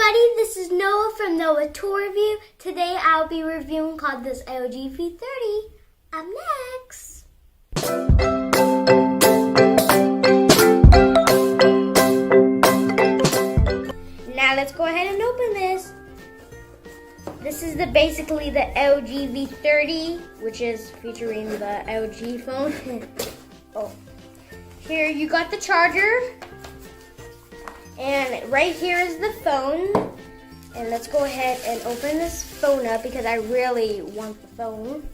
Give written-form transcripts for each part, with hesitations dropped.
everybody, this is Noah from Noah Tour Review. Today I'll be reviewing called this LG V30. Up next. Now let's go ahead and open this. This is basically the LG V30, which is featuring the LG phone. Oh, here you got the charger. And right here is the phone. And let's go ahead and open this phone up because I really want the phone.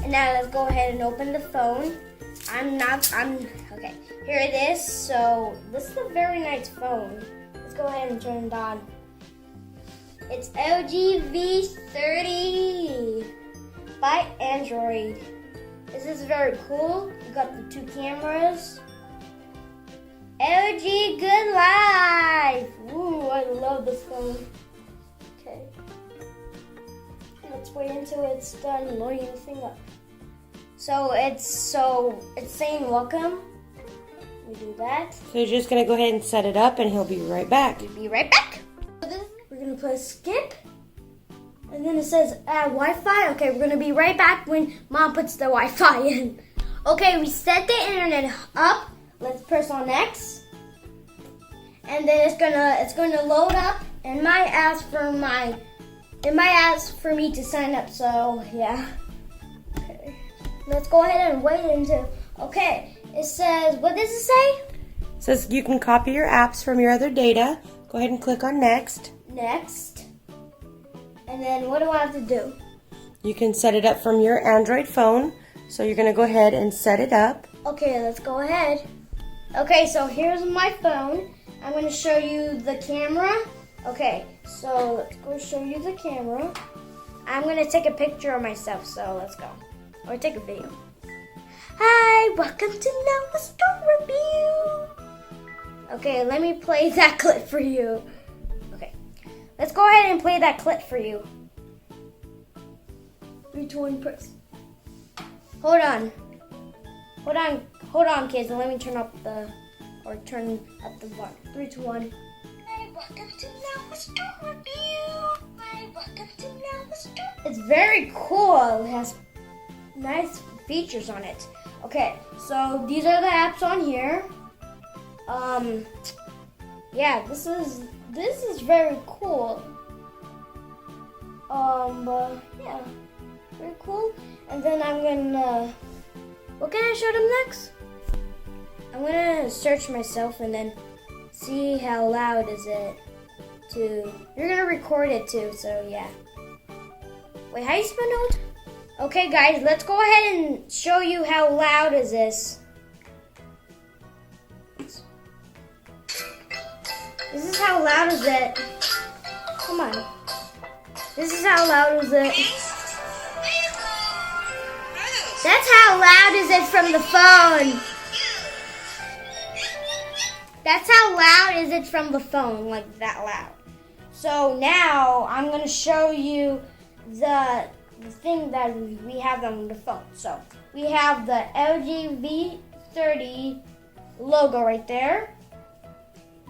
And now let's go ahead and open the phone. Okay, here it is. So this is a very nice phone. Let's go ahead and turn it on. It's LG V30 by Android. This is very cool. You got the two cameras. LG Good Life. Ooh, I love this phone. Okay. Let's wait until it's done loading the thing up. So it's saying welcome. We do that. So you're just gonna go ahead and set it up and he'll be right back. We'll be right back. We're gonna press skip. And then it says add Wi-Fi. Okay, we're gonna be right back when Mom puts the Wi-Fi in. Okay, we set the internet up. Let's press on next, and then it's gonna load up. And it might ask for me to sign up. So yeah. Okay. Let's go ahead and wait until. Okay. It says, what does it say? It says you can copy your apps from your other data. Go ahead and click on next. Next. And then what do I have to do? You can set it up from your Android phone. So you're gonna go ahead and set it up. Okay, let's go ahead. Okay, so here's my phone. I'm going to show you the camera. Okay, so let's go show you the camera. I'm going to take a picture of myself, so let's go. Or take a video. Hi, welcome to Noah's Tour Review. Okay, let me play that clip for you. Okay, let's go ahead and play that clip for you. 3, 2, 1, press. Hold on, kids, and let me turn up the volume. 3, 2, 1. Hi, welcome to Noah's Tour Review. Hi, welcome to Noah's Tour. It's very cool. It has nice features on it. Okay, so these are the apps on here. Yeah, this is very cool. Yeah, very cool. And then I'm gonna. What can I show them next? I'm gonna search myself and then see how loud is it to. You're gonna record it too, so yeah. Wait, how do you spell note? Okay, guys, let's go ahead and show you how loud is this. This is how loud is it. Come on. This is how loud is it. That's how loud is it from the phone. That's how loud is it from the phone, like that loud. So now I'm going to show you the thing that we have on the phone. So we have the LG V30 logo right there.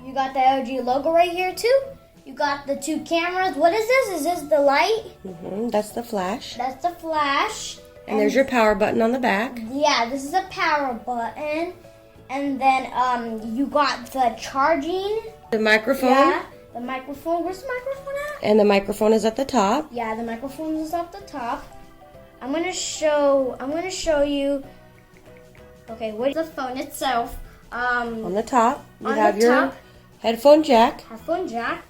You got the LG logo right here too. You got the two cameras. What is this? Is this the light? That's the flash. That's the flash. And there's your power button on the back. Yeah, this is a power button. And then you got the charging. The microphone. Yeah, the microphone. Where's the microphone at? And the microphone is at the top. Yeah, the microphone is at the top. I'm gonna show you. Okay, what is the phone itself? On the top, you on have the your top, headphone jack. headphone jack.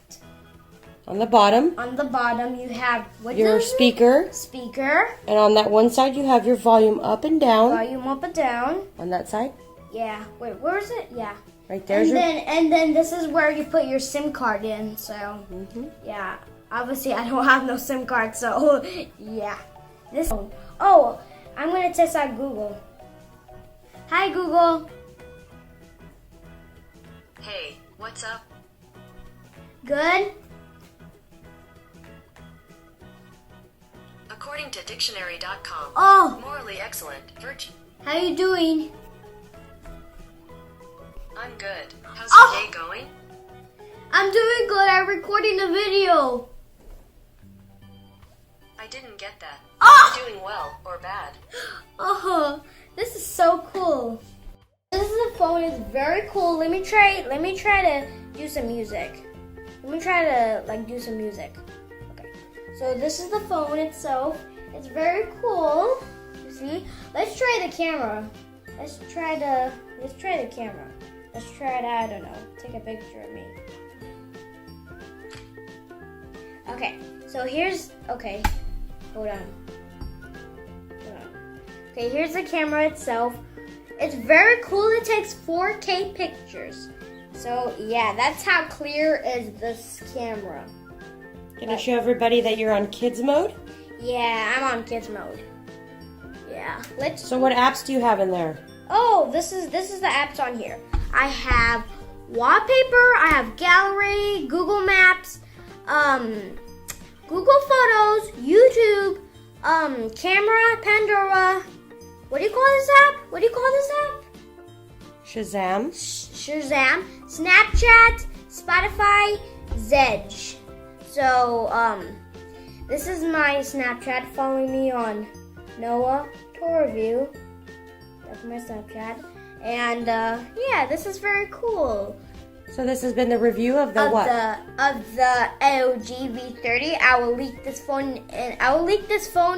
On the bottom, On the bottom, you have your speaker. Speaker. And on that one side, you have your volume up and down. Volume up and down. On that side, Yeah. Wait, where is it? Yeah. right there. And then this is where you put your SIM card in. So yeah, obviously I don't have no SIM card, so yeah. This. Oh, I'm gonna test out Google. Hi Google. Hey, what's up? Good. According to dictionary.com, Oh, morally excellent, virtue. how you doing? I'm good. How's Oh. your day going? I'm doing good. I recording a video. I didn't get that. Ah! Doing well or bad? Oh, this is so cool. This is a phone. It's very cool. Let me try to do some music. Let me try to do some music. Okay. So this is the phone itself. It's very cool. You see? Let's try the camera. Let's try the camera. Let's try to, I don't know, take a picture of me. Okay. So okay. Hold on. Okay, here's the camera itself. It's very cool. It takes 4K pictures. So yeah, that's how clear is this camera. Can you show everybody that you're on kids mode? Yeah, I'm on kids mode. Yeah. So what apps do you have in there? Oh, this is the apps on here. I have wallpaper, I have gallery, Google Maps, Google Photos, YouTube, camera, Pandora. What do you call this app? Shazam. Shazam, Snapchat, Spotify, Zedge. So, this is my Snapchat. Follow me on Noah Torview. That's my Snapchat. And, yeah, this is very cool. So this has been the review of the what? Of the LG V30. I will leak this phone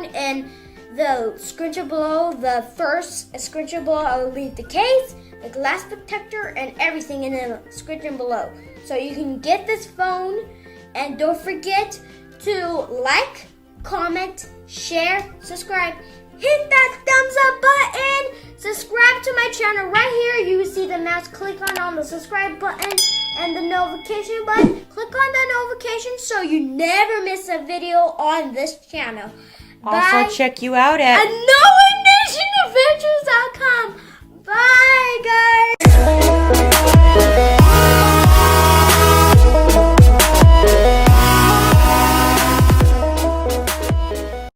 in the screenshot below. The first screenshot below, I will leave the case, the glass protector, and everything in the screenshot below. So you can get this phone, and don't forget to like, comment, share, subscribe. Hit that thumbs up button. Subscribe to my channel right here. You see the mouse. Click on the subscribe button and the notification button. Click on the notification so you never miss a video on this channel. Also, check you out at Noah